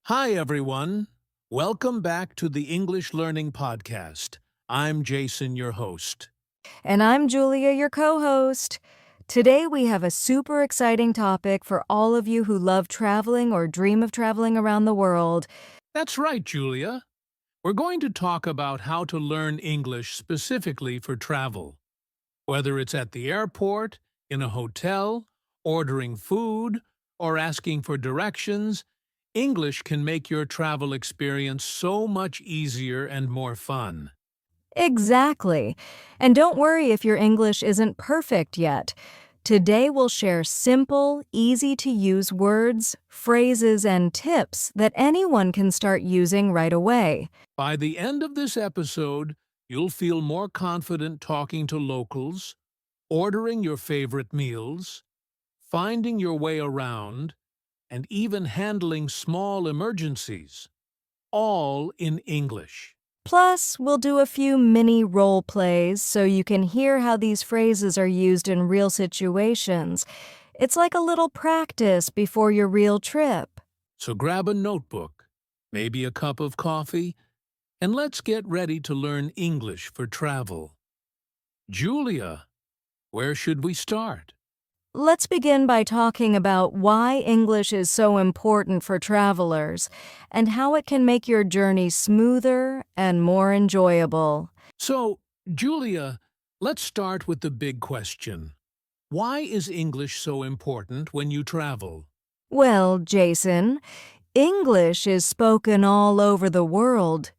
Hi, everyone. Welcome back to the English Learning Podcast. I'm Jason, your host. And I'm Julia, your co-host. Today we have a super exciting topic for all of you who love traveling or dream of traveling around the world. That's right, Julia. We're going to talk about how to learn English specifically for travel. Whether it's at the airport, in a hotel, ordering food, or asking for directions, English can make your travel experience so much easier and more fun. Exactly. And don't worry if your English isn't perfect yet. Today we'll share simple, easy-to-use words, phrases, and tips that anyone can start using right away. By the end of this episode, you'll feel more confident talking to locals, ordering your favorite meals, finding your way around, and even handling small emergencies, all in English. Plus, we'll do a few mini role plays so you can hear how these phrases are used in real situations. It's like a little practice before your real trip. So grab a notebook, maybe a cup of coffee, and let's get ready to learn English for travel. Julia, where should we start? Let's begin by talking about why English is so important for travelers and how it can make your journey smoother and more enjoyable. So, Julia, let's start with the big question. Why is English so important when you travel? Well, Jason, English is spoken all over the world.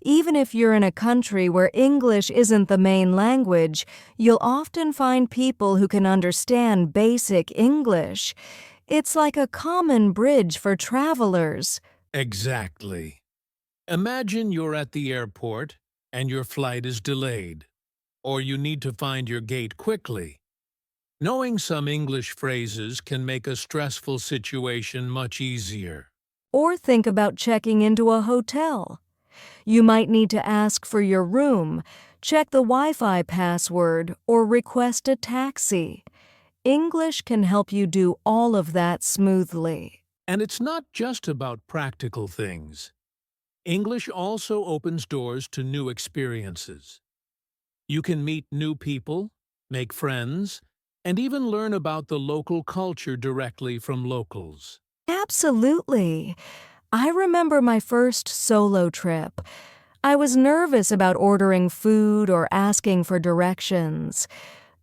Even if you're in a country where English isn't the main language, you'll often find people who can understand basic English. It's like a common bridge for travelers. Exactly. Imagine you're at the airport and your flight is delayed, or you need to find your gate quickly. Knowing some English phrases can make a stressful situation much easier. Or think about checking into a hotel. You might need to ask for your room, check the Wi-Fi password, or request a taxi. English can help you do all of that smoothly. And it's not just about practical things. English also opens doors to new experiences. You can meet new people, make friends, and even learn about the local culture directly from locals. Absolutely. I remember my first solo trip. I was nervous about ordering food or asking for directions.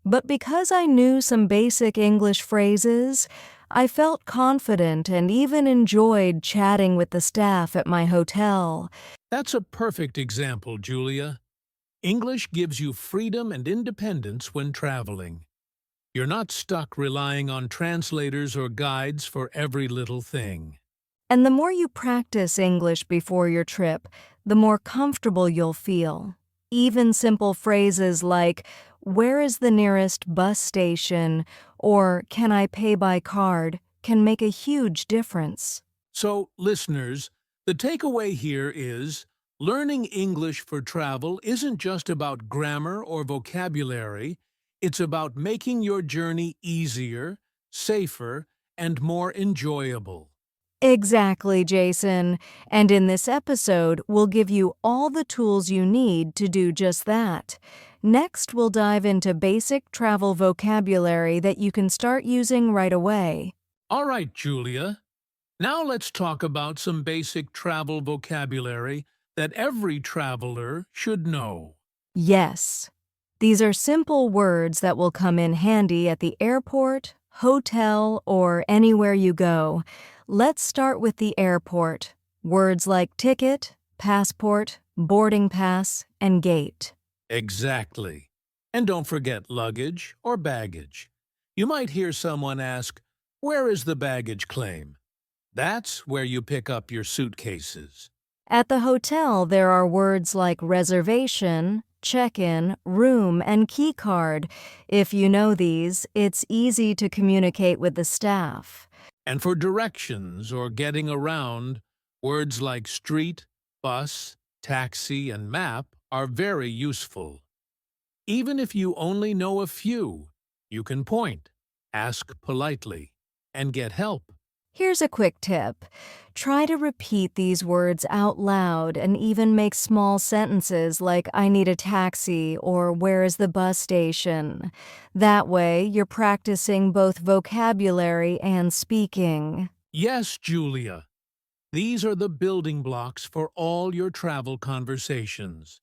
But because I knew some basic English phrases, I felt confident and even enjoyed chatting with the staff at my hotel. That's a perfect example, Julia. English gives you freedom and independence when traveling. You're not stuck relying on translators or guides for every little thing. And the more you practice English before your trip, the more comfortable you'll feel. Even simple phrases like, "Where is the nearest bus station?" or "Can I pay by card?" can make a huge difference. So, listeners, the takeaway here is learning English for travel isn't just about grammar or vocabulary, it's about making your journey easier, safer, and more enjoyable. Exactly, Jason. And in this episode, we'll give you all the tools you need to do just that. Next, we'll dive into basic travel vocabulary that you can start using right away. All right, Julia. Now let's talk about some basic travel vocabulary that every traveler should know. Yes. These are simple words that will come in handy at the airport, hotel, or anywhere you go. Let's start with the airport. Words like ticket, passport, boarding pass, and gate. Exactly. And don't forget luggage or baggage. You might hear someone ask, "Where is the baggage claim?" That's where you pick up your suitcases. At the hotel, there are words like reservation, check-in, room, and key card. If you know these, it's easy to communicate with the staff. And for directions or getting around, words like street, bus, taxi, and map are very useful. Even if you only know a few, you can point, ask politely, and get help. Here's a quick tip. Try to repeat these words out loud and even make small sentences like I need a taxi or where is the bus station. That way, you're practicing both vocabulary and speaking. Yes, Julia. These are the building blocks for all your travel conversations.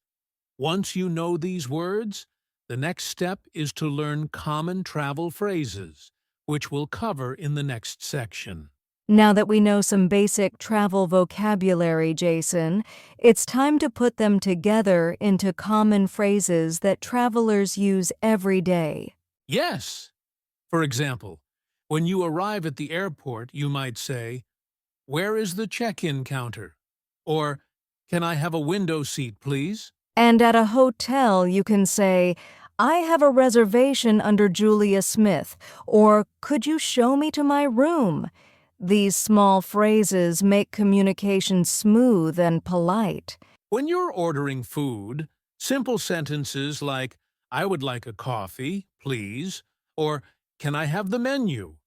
Once you know these words, the next step is to learn common travel phrases, which we'll cover in the next section. Now that we know some basic travel vocabulary, Jason, it's time to put them together into common phrases that travelers use every day. Yes! For example, when you arrive at the airport, you might say, "Where is the check-in counter?" Or, "Can I have a window seat, please?" And at a hotel, you can say, I have a reservation under Julia Smith, or could you show me to my room? These small phrases make communication smooth and polite. When you're ordering food, simple sentences like, "I would like a coffee, please," or "Can I have the menu?"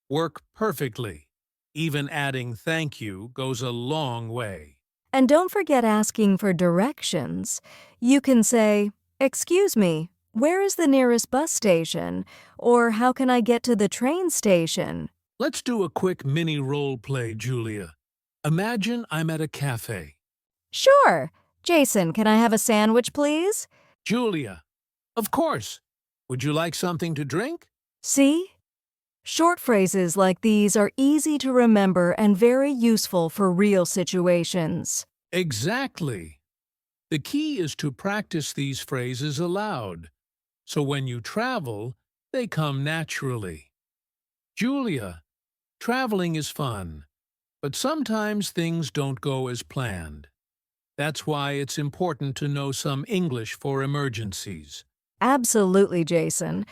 work perfectly. Even adding "thank you" goes a long way. And don't forget asking for directions. You can say, Excuse me, where is the nearest bus station? Or how can I get to the train station? Let's do a quick mini role play, Julia. Imagine I'm at a cafe. Sure. Jason, can I have a sandwich, please? Julia, of course. Would you like something to drink? See? Short phrases like these are easy to remember and very useful for real situations. Exactly. The key is to practice these phrases aloud, so when you travel, they come naturally. Julia, traveling is fun, but sometimes things don't go as planned. That's why it's important to know some English for emergencies. Absolutely, Jason.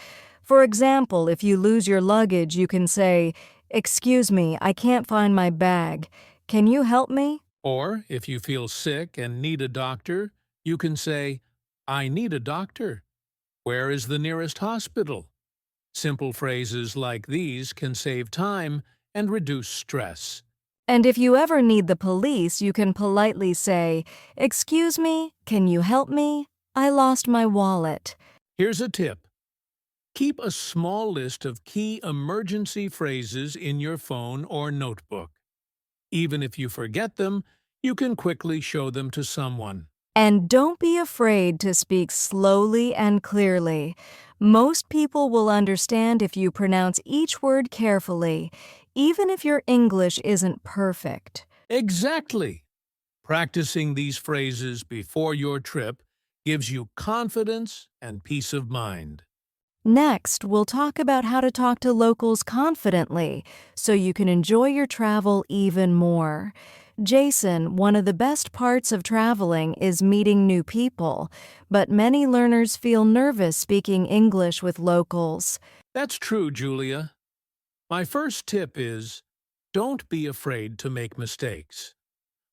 For example, if you lose your luggage, you can say, Excuse me, I can't find my bag. Can you help me? Or, if you feel sick and need a doctor, you can say, "I need a doctor. Where is the nearest hospital?" Simple phrases like these can save time and reduce stress. And if you ever need the police, you can politely say, Excuse me, can you help me? I lost my wallet. Here's a tip. Keep a small list of key emergency phrases in your phone or notebook. Even if you forget them, you can quickly show them to someone. And don't be afraid to speak slowly and clearly. Most people will understand if you pronounce each word carefully, even if your English isn't perfect. Exactly. Practicing these phrases before your trip gives you confidence and peace of mind. Next, we'll talk about how to talk to locals confidently so you can enjoy your travel even more. Jason, one of the best parts of traveling is meeting new people, but many learners feel nervous speaking English with locals. That's true, Julia. My first tip is, don't be afraid to make mistakes.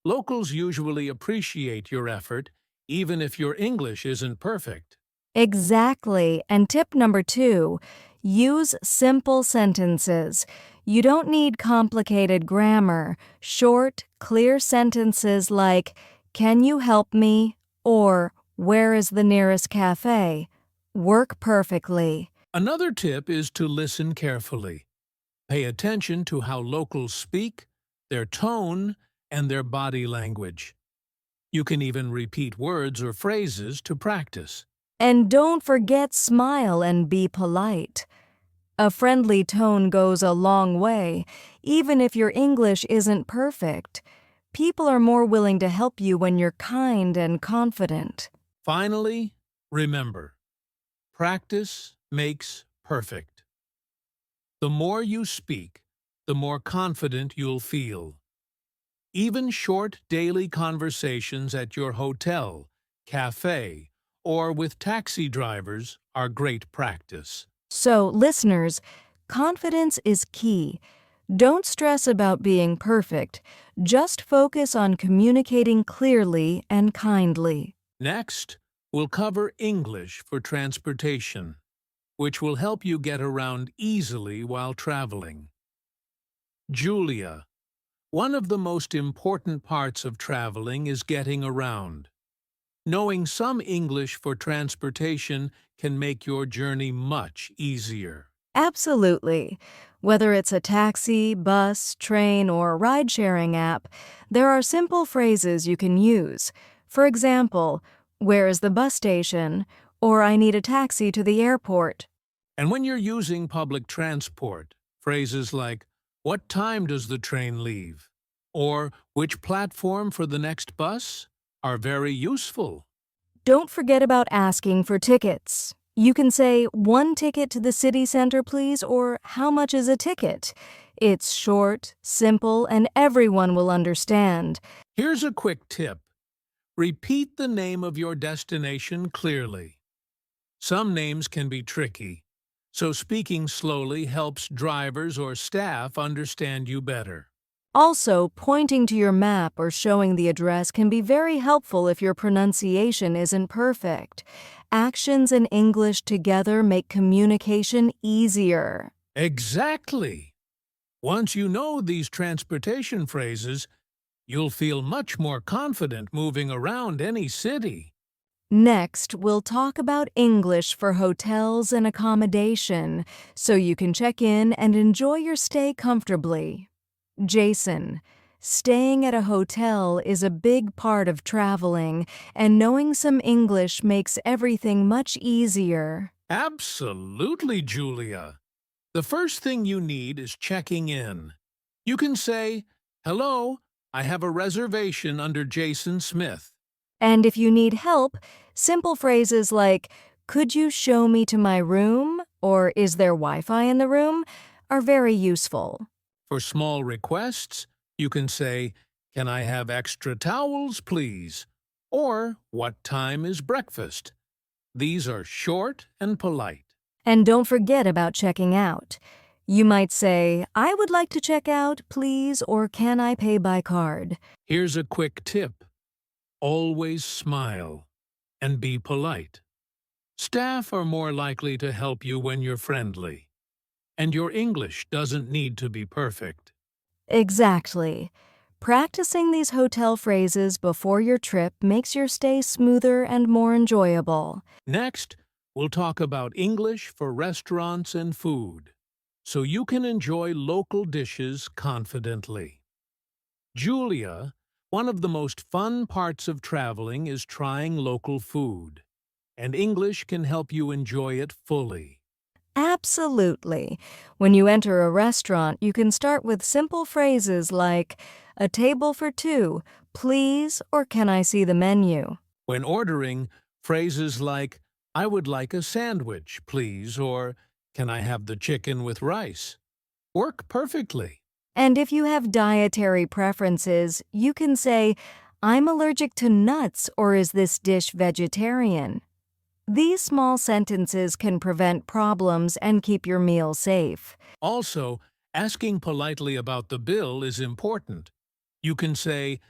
Locals usually appreciate your effort, even if your English isn't perfect. Exactly. And tip number 2, use simple sentences. You don't need complicated grammar. Short, clear sentences like, Can you help me? Or, Where is the nearest cafe? Work perfectly. Another tip is to listen carefully. Pay attention to how locals speak, their tone, and their body language. You can even repeat words or phrases to practice. And don't forget smile and be polite. A friendly tone goes a long way, even if your English isn't perfect. People are more willing to help you when you're kind and confident. Finally, remember, practice makes perfect. The more you speak, the more confident you'll feel. Even short daily conversations at your hotel, cafe, or with taxi drivers are great practice. So, listeners, confidence is key. Don't stress about being perfect. Just focus on communicating clearly and kindly. Next, we'll cover English for transportation, which will help you get around easily while traveling. Julia, one of the most important parts of traveling is getting around. Knowing some English for transportation can make your journey much easier. Absolutely. Whether it's a taxi, bus, train, or ride-sharing app, there are simple phrases you can use. For example, where is the bus station? Or I need a taxi to the airport. And when you're using public transport, phrases like, "What time does the train leave?" or "Which platform for the next bus?" are very useful. Don't forget about asking for tickets. You can say, "One ticket to the city center, please," or "How much is a ticket?" It's short, simple, and everyone will understand. Here's a quick tip. Repeat the name of your destination clearly. Some names can be tricky, so speaking slowly helps drivers or staff understand you better. Also, pointing to your map or showing the address can be very helpful if your pronunciation isn't perfect. Actions and English together make communication easier. Exactly! Once you know these transportation phrases, you'll feel much more confident moving around any city. Next, we'll talk about English for hotels and accommodation, so you can check in and enjoy your stay comfortably. Jason, staying at a hotel is a big part of traveling, and knowing some English makes everything much easier. Absolutely, Julia. The first thing you need is checking in. You can say, "Hello, I have a reservation under Jason Smith." And if you need help, simple phrases like, "Could you show me to my room?" or "Is there Wi-Fi in the room?" are very useful. For small requests, you can say, "Can I have extra towels, please?" or "What time is breakfast?" These are short and polite. And don't forget about checking out. You might say, "I would like to check out, please," or "Can I pay by card?" Here's a quick tip. Always smile and be polite. Staff are more likely to help you when you're friendly. And your English doesn't need to be perfect. Exactly. Practicing these hotel phrases before your trip makes your stay smoother and more enjoyable. Next, we'll talk about English for restaurants and food, so you can enjoy local dishes confidently. Julia, one of the most fun parts of traveling is trying local food, and English can help you enjoy it fully. Absolutely. When you enter a restaurant, you can start with simple phrases like, "A table for two, please," or "Can I see the menu?" When ordering, phrases like, "I would like a sandwich, please," or "Can I have the chicken with rice?" work perfectly. And if you have dietary preferences, you can say, "I'm allergic to nuts," or "Is this dish vegetarian?" These small sentences can prevent problems and keep your meal safe. Also, asking politely about the bill is important. You can say,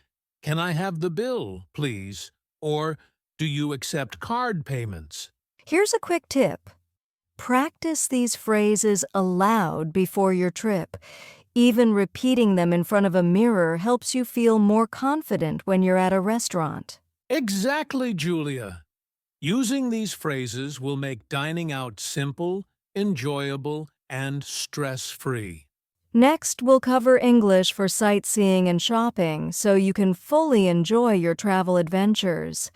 "Can I have the bill, please?" or "Do you accept card payments?" Here's a quick tip. Practice these phrases aloud before your trip. Even repeating them in front of a mirror helps you feel more confident when you're at a restaurant. Exactly, Julia. Using these phrases will make dining out simple, enjoyable, and stress-free. Next, we'll cover English for sightseeing and shopping so you can fully enjoy your travel adventures.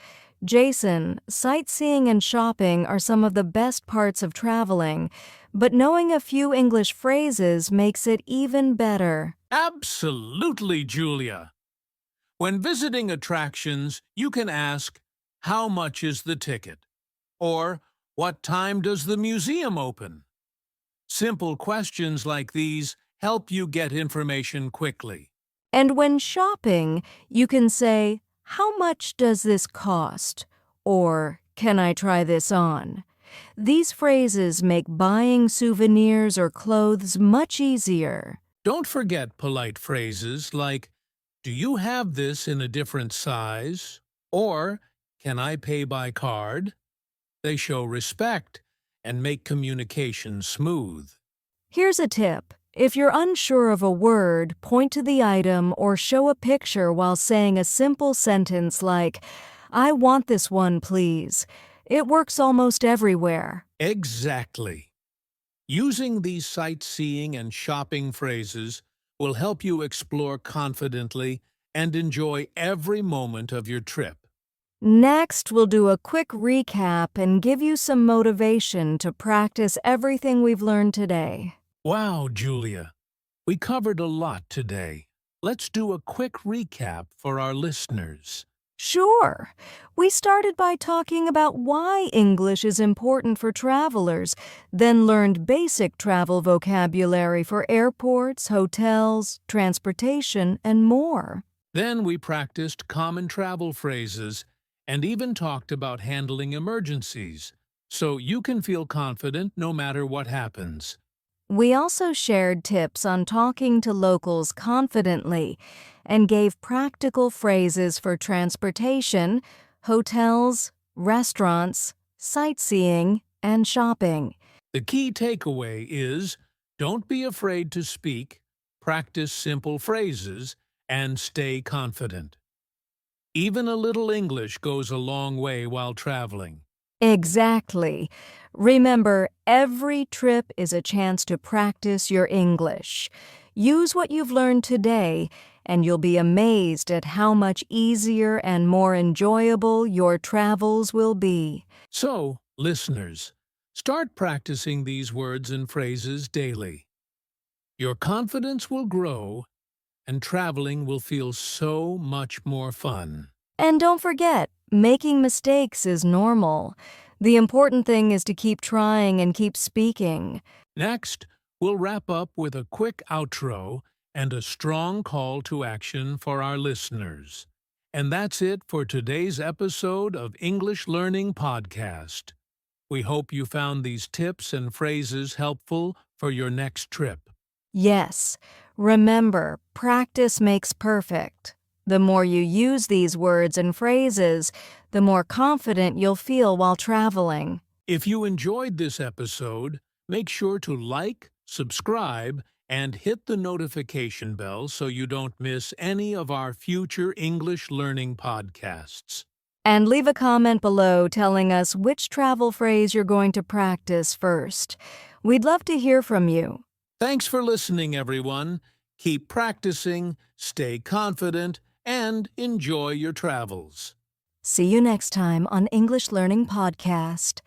Jason, sightseeing and shopping are some of the best parts of traveling, but knowing a few English phrases makes it even better. Absolutely, Julia. When visiting attractions, you can ask, "How much is the ticket?" or "What time does the museum open?" Simple questions like these help you get information quickly. And when shopping, you can say, "How much does this cost?" or "Can I try this on?" These phrases make buying souvenirs or clothes much easier. Don't forget polite phrases like, "Do you have this in a different size?" or "Can I pay by card?" They show respect and make communication smooth. Here's a tip. If you're unsure of a word, point to the item or show a picture while saying a simple sentence like, "I want this one, please." It works almost everywhere. Exactly. Using these sightseeing and shopping phrases will help you explore confidently and enjoy every moment of your trip. Next, we'll do a quick recap and give you some motivation to practice everything we've learned today. Wow, Julia, we covered a lot today. Let's do a quick recap for our listeners. Sure. We started by talking about why English is important for travelers, then learned basic travel vocabulary for airports, hotels, transportation, and more. Then we practiced common travel phrases and even talked about handling emergencies, so you can feel confident no matter what happens. We also shared tips on talking to locals confidently and gave practical phrases for transportation, hotels, restaurants, sightseeing, and shopping. The key takeaway is don't be afraid to speak, practice simple phrases, and stay confident. Even a little English goes a long way while traveling. Exactly. Remember, every trip is a chance to practice your English. Use what you've learned today, and you'll be amazed at how much easier and more enjoyable your travels will be. So, listeners, start practicing these words and phrases daily. Your confidence will grow, and traveling will feel so much more fun. And don't forget, making mistakes is normal. The important thing is to keep trying and keep speaking. Next, we'll wrap up with a quick outro and a strong call to action for our listeners. And that's it for today's episode of English Learning Podcast. We hope you found these tips and phrases helpful for your next trip. Yes, remember, practice makes perfect. The more you use these words and phrases, the more confident you'll feel while traveling. If you enjoyed this episode, make sure to like, subscribe, and hit the notification bell so you don't miss any of our future English learning podcasts. And leave a comment below telling us which travel phrase you're going to practice first. We'd love to hear from you. Thanks for listening, everyone. Keep practicing, stay confident, and enjoy your travels. See you next time on English Learning Podcast.